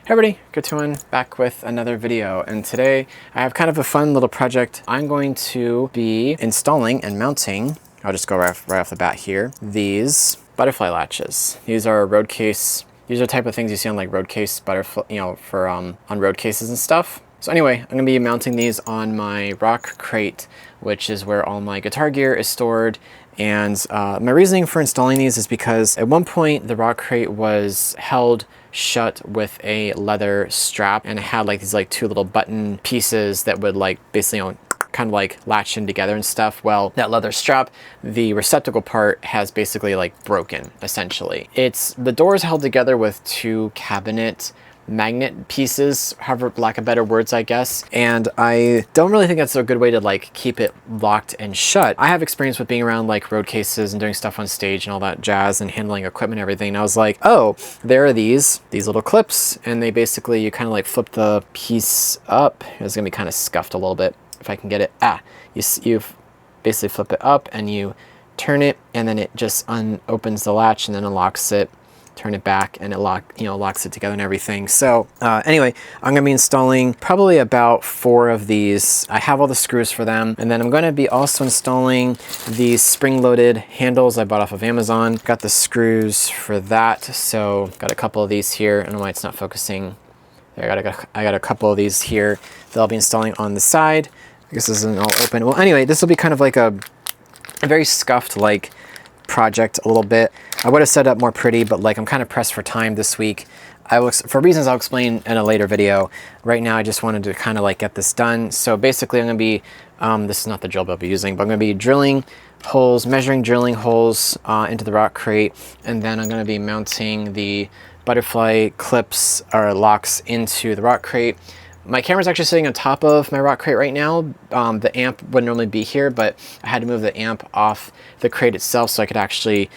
Hey everybody, Katuan back with another video, and today I have kind of a fun little project. I'm going to be installing and mounting, I'll just go right off the bat here, these butterfly latches. These are road case, these are the type of things you see on like road case butterfly, for on road cases and stuff. So anyway, I'm gonna be mounting these on my rock crate, which is where all my guitar gear is stored. And my reasoning for installing these is because at one point the rock crate was held shut with a leather strap, and it had like these like two little button pieces that would like basically kind of like latch in together and stuff. Well, that leather strap, the receptacle part has basically like broken essentially. The door is held together with two cabinet magnet pieces, however, lack of better words, I guess. And I don't really think that's a good way to like keep it locked and shut. I have experience with being around like road cases and doing stuff on stage and all that jazz and handling equipment and everything. And I was like, oh, there are these little clips, and they basically, you kind of like flip the piece up. It's gonna be kind of scuffed a little bit if I can get it. You basically flip it up and you turn it, and then it just opens the latch and then unlocks it. Turn it back and it locks it together and everything. So anyway, I'm gonna be installing probably about 4 of these. I have all the screws for them, and then I'm gonna be also installing these spring-loaded handles I bought off of Amazon. Got the screws for that, so got a couple of these here. I don't know why it's not focusing. There, I got a couple of these here that I'll be installing on the side. I guess this isn't all open. Well, anyway, this will be kind of like a very scuffed like project a little bit. I would have set up more pretty, but like I'm kind of pressed for time this week. For reasons I'll explain in a later video. Right now I just wanted to kind of like get this done. So basically I'm going to be, this is not the drill bit I'll be using, but I'm going to be drilling holes, drilling holes into the rock crate, and then I'm going to be mounting the butterfly clips or locks into the rock crate. My camera's actually sitting on top of my rock crate right now. The amp would normally be here, but I had to move the amp off the crate itself so I could actually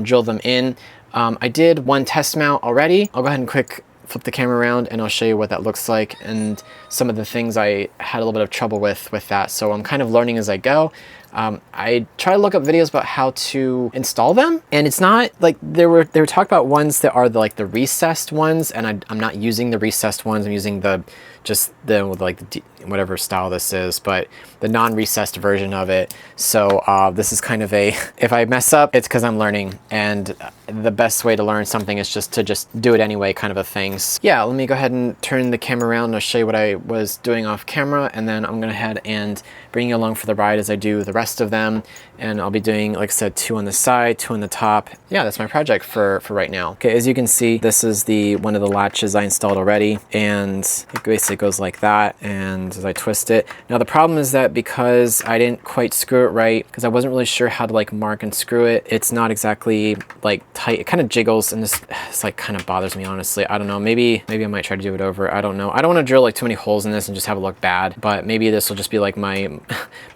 drill them in. I did one test mount already. I'll go ahead and quick flip the camera around and I'll show you what that looks like and some of the things I had a little bit of trouble with that. So I'm kind of learning as I go. I try to look up videos about how to install them, and it's not like they were talking about ones that are like the recessed ones, and I'm not using the recessed ones. I'm using whatever style this is, but the non-recessed version of it. So this is kind of if I mess up, it's because I'm learning, and the best way to learn something is just to do it anyway kind of a thing. So yeah, let me go ahead and turn the camera around and I'll show you what I was doing off camera, and then I'm gonna head and bring you along for the ride as I do the rest of them. And I'll be doing, like I said, 2 on the side, 2 on the top. Yeah, that's my project for right now. Okay, as you can see, this is one of the latches I installed already, and it basically goes like that, and as I twist it. Now the problem is that because I didn't quite screw it right, because I wasn't really sure how to like mark and screw it, it's not exactly like tight. It kind of jiggles, and this like kind of bothers me, honestly. I don't know, maybe I might try to do it over. I don't know. I don't want to drill like too many holes in this and just have it look bad, but maybe this will just be like my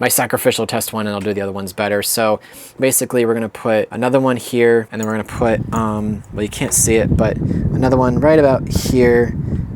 sacrificial test one, and I'll do the other ones better. So basically we're gonna put another one here, and then we're gonna put well, you can't see it, but another one right about here,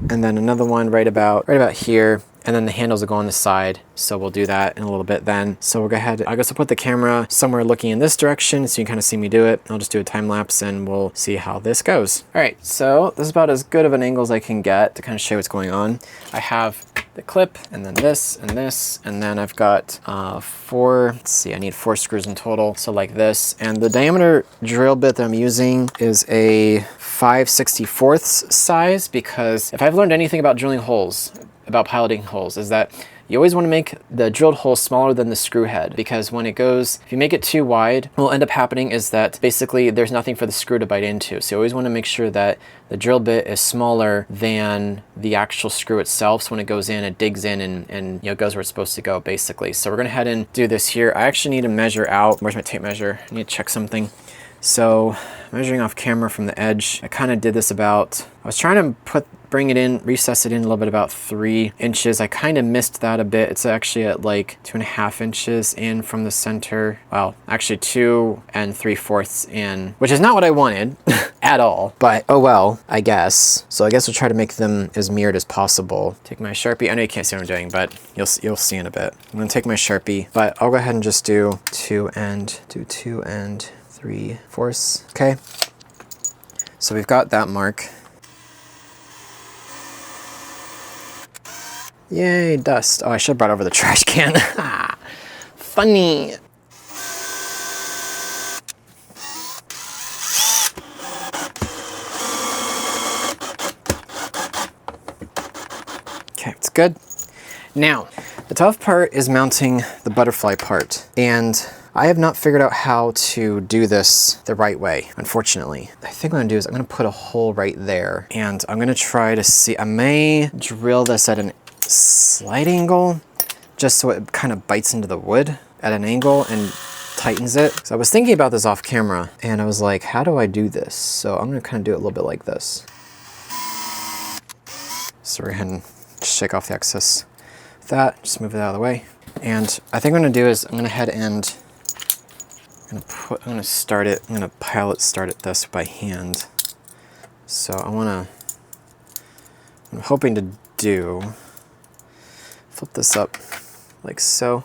and then another one right about here, and then the handles will go on the side. So we'll do that in a little bit then. So we'll go ahead, I guess I'll put the camera somewhere looking in this direction so you can kind of see me do it. I'll just do a time lapse and we'll see how this goes. All right, so this is about as good of an angle as I can get to kind of show you what's going on. I have the clip, and then this, and then I've got 4, let's see, I need 4 screws in total. So like this, and the diameter drill bit that I'm using is a 5/64 size, because if I've learned anything about drilling holes, about piloting holes, is that you always want to make the drilled hole smaller than the screw head, because when it goes, if you make it too wide, what will end up happening is that basically there's nothing for the screw to bite into. So you always want to make sure that the drill bit is smaller than the actual screw itself. So when it goes in, it digs in and goes where it's supposed to go, basically. So we're going to head and do this here. I actually need to measure out. Where's my tape measure? I need to check something. So measuring off camera from the edge, I kind of did this about, I was trying to bring it in, recess it in a little bit about 3 inches. I kind of missed that a bit. It's actually at like 2.5 inches in from the center. Well, actually 2 3/4 in, which is not what I wanted at all, but oh well, I guess. So I guess we'll try to make them as mirrored as possible. Take my Sharpie. I know you can't see what I'm doing, but you'll see in a bit. I'm gonna take my Sharpie, but I'll go ahead and just do 2 3/4. Okay. So we've got that mark. Yay, dust. Oh, I should have brought over the trash can. Funny. Okay, it's good. Now, the tough part is mounting the butterfly part, and I have not figured out how to do this the right way, unfortunately. I think what I'm gonna do is I'm gonna put a hole right there, and I'm gonna try to see, I may drill this at a slight angle, just so it kind of bites into the wood at an angle and tightens it. So I was thinking about this off camera, and I was like, how do I do this? So I'm gonna kind of do it a little bit like this. So we're gonna shake off the excess of that, just move it out of the way. And I think what I'm gonna do is I'm gonna head and I'm gonna start it, I'm gonna pilot start it this by hand. So I'm hoping to flip this up like so.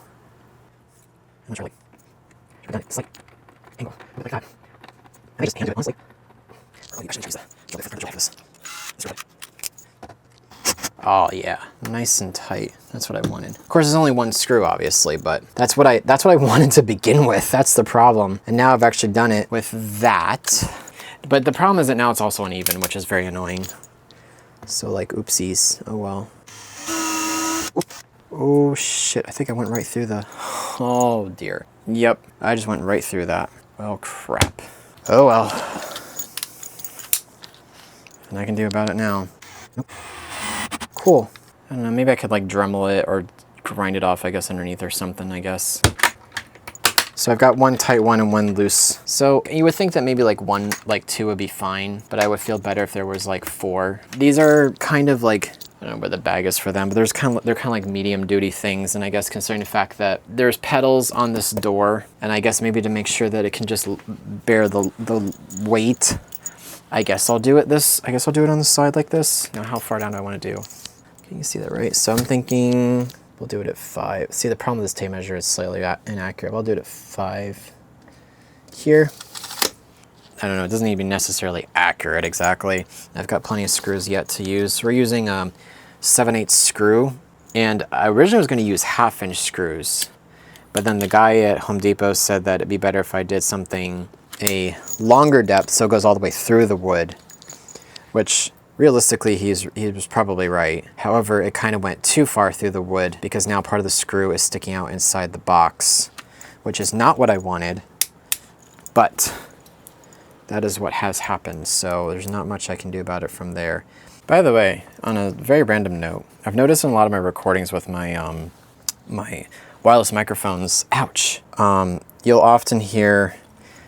I'm gonna try like slight angle, like that. I may just hand do it honestly. Oh, maybe I shouldn't use the furniture like this. Oh yeah, nice and tight. That's what I wanted. Of course, there's only one screw, obviously, but that's what I wanted to begin with. That's the problem. And now I've actually done it with that. But the problem is that now it's also uneven, which is very annoying. So like, oopsies. Oh well. Oop. Oh shit! I think I went right through the. Oh dear. Yep, I just went right through that. Well, crap. Oh well. And I can do about it now. Nope. Cool. I don't know, maybe I could like Dremel it or grind it off, I guess, underneath or something, I guess. So I've got one tight one and one loose. So you would think that maybe like two would be fine, but I would feel better if there was like 4. These are kind of like, I don't know where the bag is for them, but they're kind of like medium duty things. And I guess considering the fact that there's pedals on this door, and I guess maybe to make sure that it can just bear the weight, I guess I'll do it on the side like this. Now, how far down do I want to do? Can you see that right? So I'm thinking we'll do it at 5. See, the problem with this tape measure is slightly inaccurate. I'll do it at 5 here. I don't know, it doesn't need to be necessarily accurate exactly. I've got plenty of screws yet to use. We're using 7/8 screw, and I originally was going to use 1/2-inch screws, but then the guy at Home Depot said that it'd be better if I did something a longer depth so it goes all the way through the wood, which realistically he was probably right. However, it kind of went too far through the wood because now part of the screw is sticking out inside the box, which is not what I wanted, but that is what has happened, so there's not much I can do about it from there. By the way, on a very random note, I've noticed in a lot of my recordings with my my wireless microphones, ouch, you'll often hear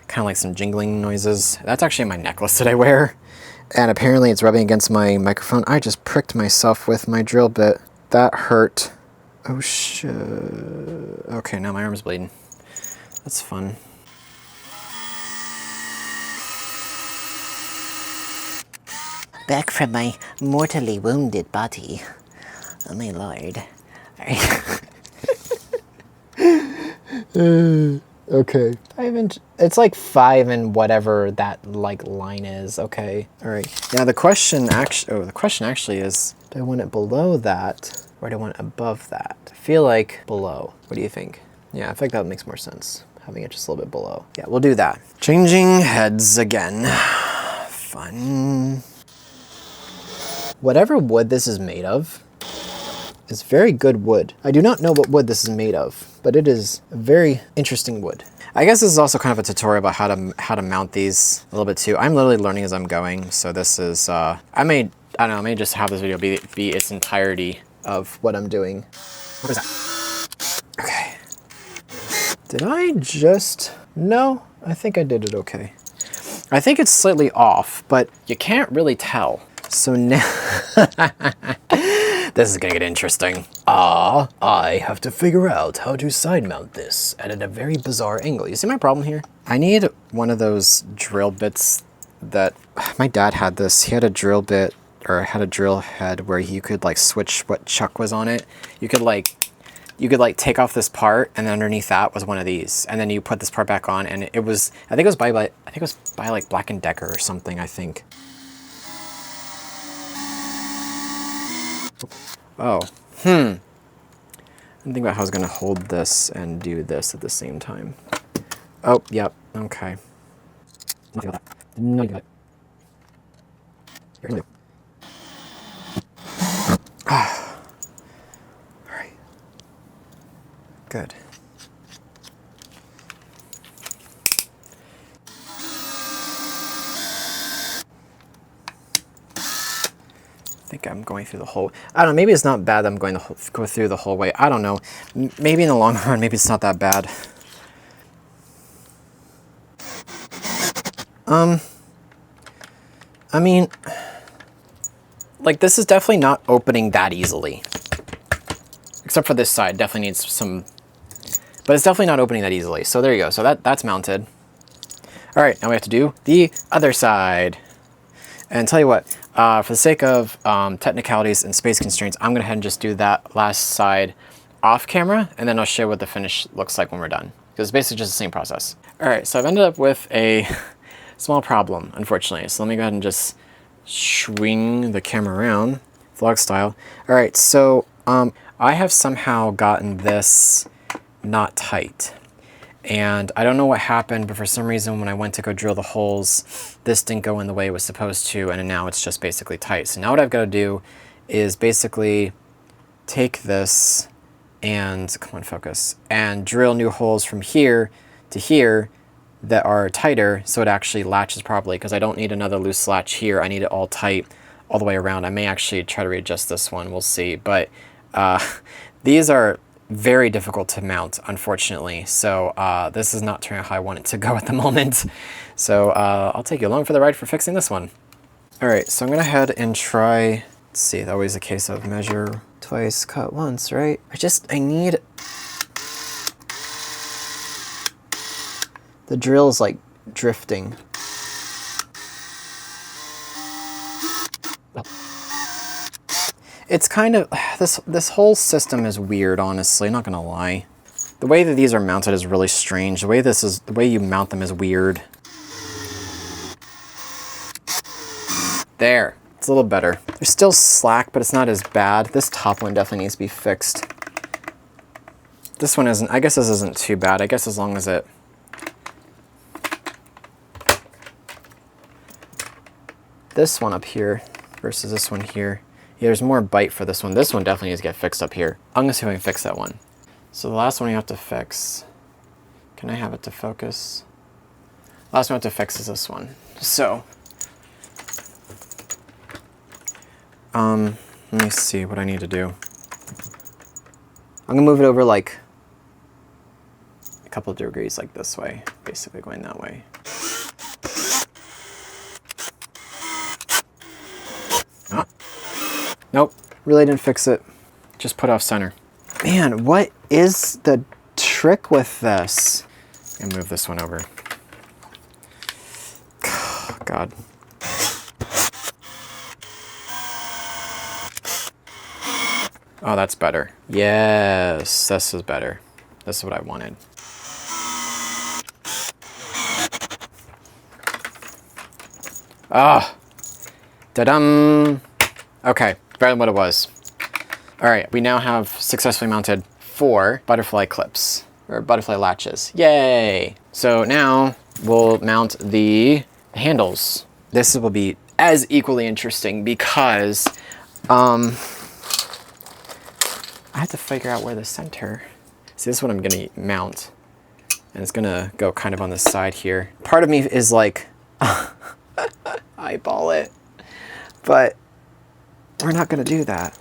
kind of like some jingling noises. That's actually my necklace that I wear, and apparently it's rubbing against my microphone. I just pricked myself with my drill bit. That hurt. Oh shit. Okay, now my arm's bleeding. That's fun. Back from my mortally wounded body. Oh my lord. Okay. It's like 5 and whatever that like line is. Okay. All right. Now the question actually is, do I want it below that or do I want it above that? I feel like below. What do you think? Yeah, I think that makes more sense. Having it just a little bit below. Yeah, we'll do that. Changing heads again. Fun. Whatever wood this is made of is very good wood. I do not know what wood this is made of, but it is a very interesting wood. I guess this is also kind of a tutorial about how to mount these a little bit too. I'm literally learning as I'm going, so this is I may just have this video be its entirety of what I'm doing. What is that? Okay. Did I just... No, I think I did it okay. I think it's slightly off, but you can't really tell. So now... This is gonna get interesting. I have to figure out how to side mount this at a very bizarre angle. You see my problem here? I need one of those drill bits that... My dad had this. He had a drill bit, or had a drill head where you could like switch what chuck was on it. You could take off this part, and then underneath that was one of these, and then you put this part back on, and it was, I think it was by like Black & Decker or something, I think. Oh, didn't think about how I was gonna hold this and do this at the same time. Oh, yep, okay. No, you got it. Here, do. All right. Good. I think I'm going through the whole, I don't know, maybe it's not bad that I'm going to go through the whole way. I don't know. Maybe in the long run, maybe it's not that bad. I mean, like this is definitely not opening that easily. Except for this side, definitely needs some, but it's definitely not opening that easily. So there you go, so that's mounted. All right, now we have to do the other side. And tell you what, for the sake of technicalities and space constraints, I'm gonna go ahead and just do that last side off camera, and then I'll show what the finish looks like when we're done. Because it's basically just the same process. All right, so I've ended up with a small problem, unfortunately. So let me go ahead and just swing the camera around, vlog style. All right, so I have somehow gotten this not tight. And I don't know what happened, but for some reason when I went to go drill the holes, this didn't go in the way it was supposed to, and now it's just basically tight. So now what I've got to do is basically take this and, come on, focus, and drill new holes from here to here that are tighter so it actually latches properly, because I don't need another loose latch here. I need it all tight all the way around. I may actually try to readjust this one, we'll see. But these are very difficult to mount, unfortunately. So this is not turning out how I want it to go at the moment. So I'll take you along for the ride for fixing this one. All right, so I'm gonna head and try, let's see, that always a case of measure twice, cut once, right? I need, the drill is like drifting. It's kind of, this whole system is weird, honestly, not gonna lie. The way that these are mounted is really strange. The way you mount them is weird. There, it's a little better. There's still slack, but it's not as bad. This top one definitely needs to be fixed. This one isn't, I guess this isn't too bad. I guess as long as it, this one up here versus this one here. Yeah, there's more bite for this one. This one definitely needs to get fixed up here. I'm gonna see if I can fix that one. So the last one you have to fix, can I have it to focus? Last one I have to fix is this one. So, let me see what I need to do. I'm gonna move it over like a couple of degrees, like this way, basically going that way. Nope, really didn't fix it. Just put off center. Man, what is the trick with this? I'm gonna move this one over. God. Oh, that's better. Yes, this is better. This is what I wanted. Ah, da-dum. Okay, better than what it was. All right, we now have successfully mounted 4 butterfly clips, or butterfly latches. Yay! So now we'll mount the handles. This will be as equally interesting because I have to figure out where the center. See, this is what I'm gonna mount. And it's gonna go kind of on the side here. Part of me is like, eyeball it, but we're not gonna do that.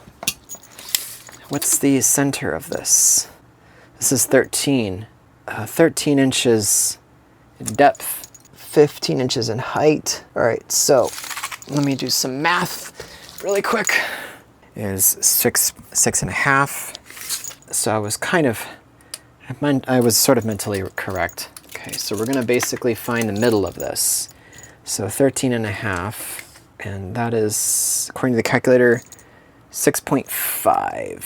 What's the center of this? This is 13. 13 inches in depth, 15 inches in height. All right, so let me do some math really quick. Is 6.5. So I was kind of, I was sort of mentally correct. Okay, so we're gonna basically find the middle of this. So 13.5, and that is, according to the calculator, 6.5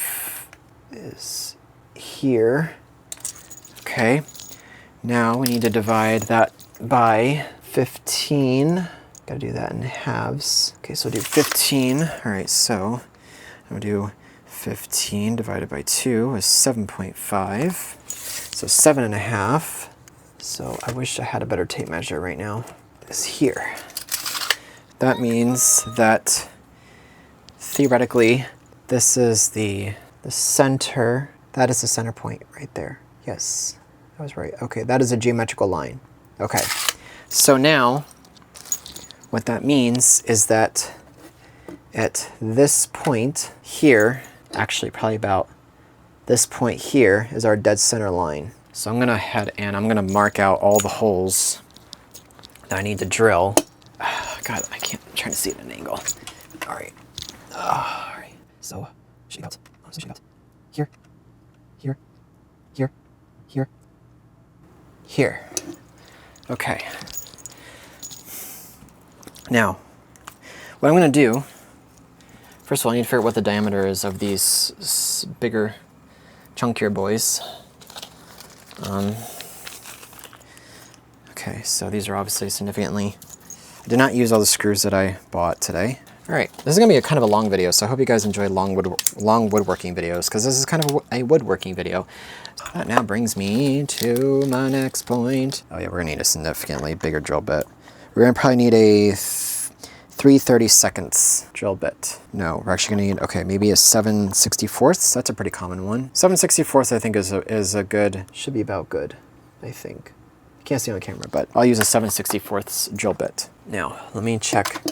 is here. Okay, now we need to divide that by 15. Gotta do that in halves. Okay, so we'll do 15. All right, so I'm gonna do 15 divided by 2 is 7.5. So 7.5. So I wish I had a better tape measure right now. Is here. That means that theoretically, this is the center. That is the center point right there. Yes, I was right. Okay, that is a geometrical line. Okay, so now what that means is that at this point here, actually probably about this point here is our dead center line. So I'm gonna head and I'm gonna mark out all the holes that I need to drill. God, I can't, I'm trying to see it at an angle. All right, all right. So shake out, here, here, here, here, here. Okay. Now, what I'm gonna do, first of all, I need to figure out what the diameter is of these bigger, chunkier boys. Okay, so these are obviously significantly, I did not use all the screws that I bought today. All right, this is gonna be a kind of a long video, so I hope you guys enjoy long woodworking videos, because this is kind of a woodworking video. So that now brings me to my next point. Oh yeah, we're gonna need a significantly bigger drill bit. We're gonna probably need a 3/32 drill bit. No, we're actually gonna need, okay, maybe a 7/64. That's a pretty common one. 7/64 I think is a good, should be about good, I think. I can't see on camera, but I'll use a 7/64 drill bit. Now, let me check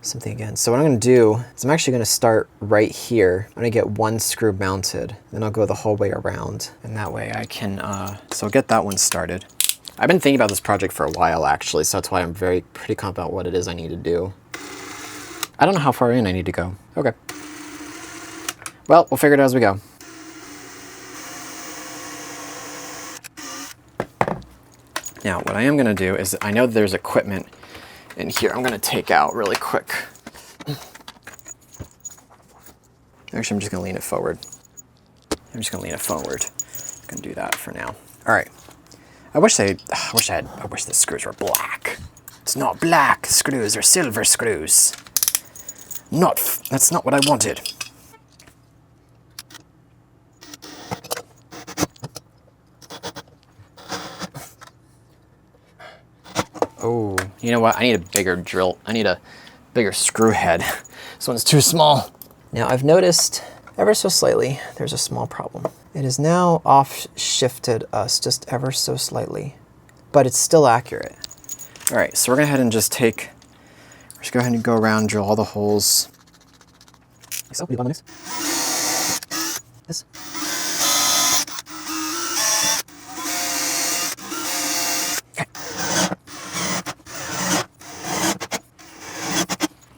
something again. So what I'm gonna do is I'm actually gonna start right here. I'm gonna get one screw mounted, then I'll go the whole way around. And that way I can, so I'll get that one started. I've been thinking about this project for a while actually, so that's why I'm pretty confident about what it is I need to do. I don't know how far in I need to go. Okay. Well, we'll figure it out as we go. Now, what I am gonna do is, I know there's equipment in here I'm gonna take out really quick. Actually, I'm just gonna lean it forward. I'm just gonna lean it forward. I'm gonna do that for now. All right. I wish the screws were black. It's not black screws, they're silver screws. That's not what I wanted. Oh, you know what? I need a bigger drill. I need a bigger screw head. This one's too small. Now I've noticed ever so slightly, there's a small problem. It has now off-shifted us just ever so slightly, but it's still accurate. All right, so we're gonna go ahead and just go ahead and go around, drill all the holes. So, this. Okay.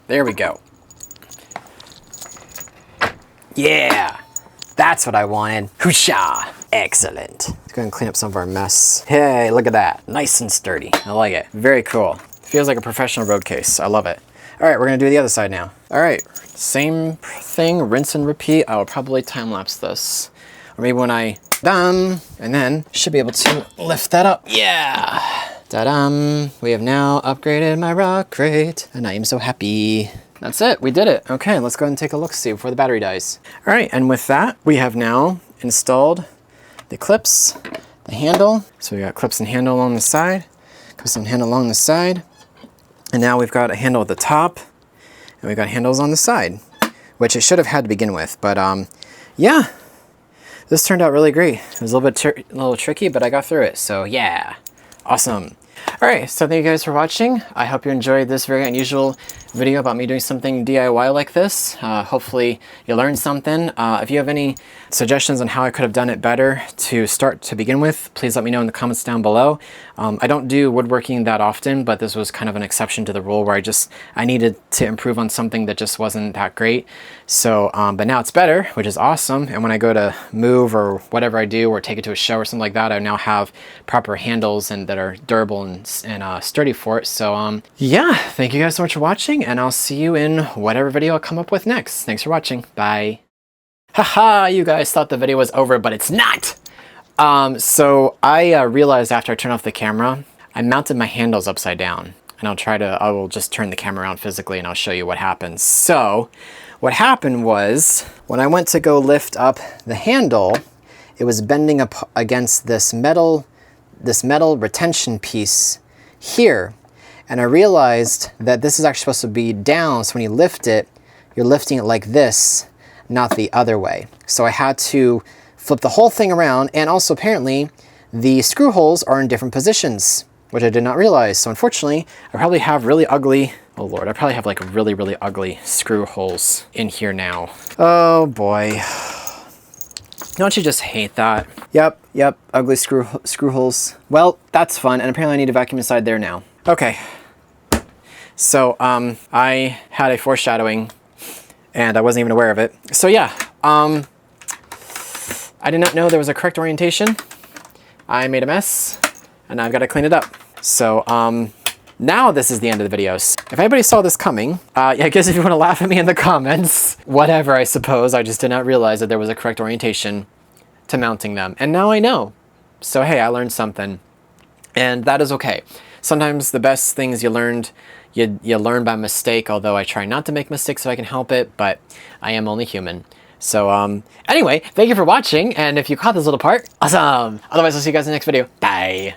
There we go. Yeah, that's what I wanted. Hoosha! Excellent. Let's go ahead and clean up some of our mess. Hey, look at that. Nice and sturdy. I like it. Very cool. Feels like a professional road case. I love it. All right, we're gonna do the other side now. All right, same thing, rinse and repeat. I will probably time-lapse this. Or maybe when I done, and then should be able to lift that up. Yeah! Ta-dam! We have now upgraded my rock crate, and I am so happy. That's it, we did it. Okay, let's go ahead and take a look-see before the battery dies. All right, and with that, we have now installed the clips, the handle. So we got clips and handle along the side, clips and handle along the side. And now we've got a handle at the top, and we've got handles on the side, which it should have had to begin with. But yeah, this turned out really great. It was a little tricky, but I got through it. So yeah, awesome. All right, so thank you guys for watching. I hope you enjoyed this very unusual video about me doing something DIY like this. Hopefully you learned something. If you have any suggestions on how I could have done it better to begin with, please let me know in the comments down below. I don't do woodworking that often, but this was kind of an exception to the rule where I needed to improve on something that just wasn't that great. So, but now it's better, which is awesome. And when I go to move or whatever I do, or take it to a show or something like that, I now have proper handles and that are durable and sturdy for it. So yeah, thank you guys so much for watching, and I'll see you in whatever video I'll come up with next. Thanks for watching. Bye. Haha, you guys thought the video was over, but it's not. So I realized after I turned off the camera, I mounted my handles upside down, and I will just turn the camera around physically and I'll show you what happens. So what happened was when I went to go lift up the handle, it was bending up against this metal retention piece here. And I realized that this is actually supposed to be down, so when you lift it, you're lifting it like this, not the other way. So I had to flip the whole thing around, and also apparently the screw holes are in different positions, which I did not realize. So unfortunately, I probably have really ugly, oh Lord, I probably have like really, really ugly screw holes in here now. Oh boy. Don't you just hate that? Yep, ugly screw holes. Well, that's fun, and apparently I need to vacuum inside there now. Okay, so I had a foreshadowing, and I wasn't even aware of it. So yeah, I did not know there was a correct orientation. I made a mess, and I've got to clean it up. So now this is the end of the videos. If anybody saw this coming, yeah, I guess if you want to laugh at me in the comments, whatever, I suppose. I just did not realize that there was a correct orientation to mounting them. And now I know. So hey, I learned something. And that is okay. Sometimes the best things you learn by mistake, although I try not to make mistakes if I can help it, but I am only human. So anyway, thank you for watching, and if you caught this little part, awesome! Otherwise, I'll see you guys in the next video. Bye!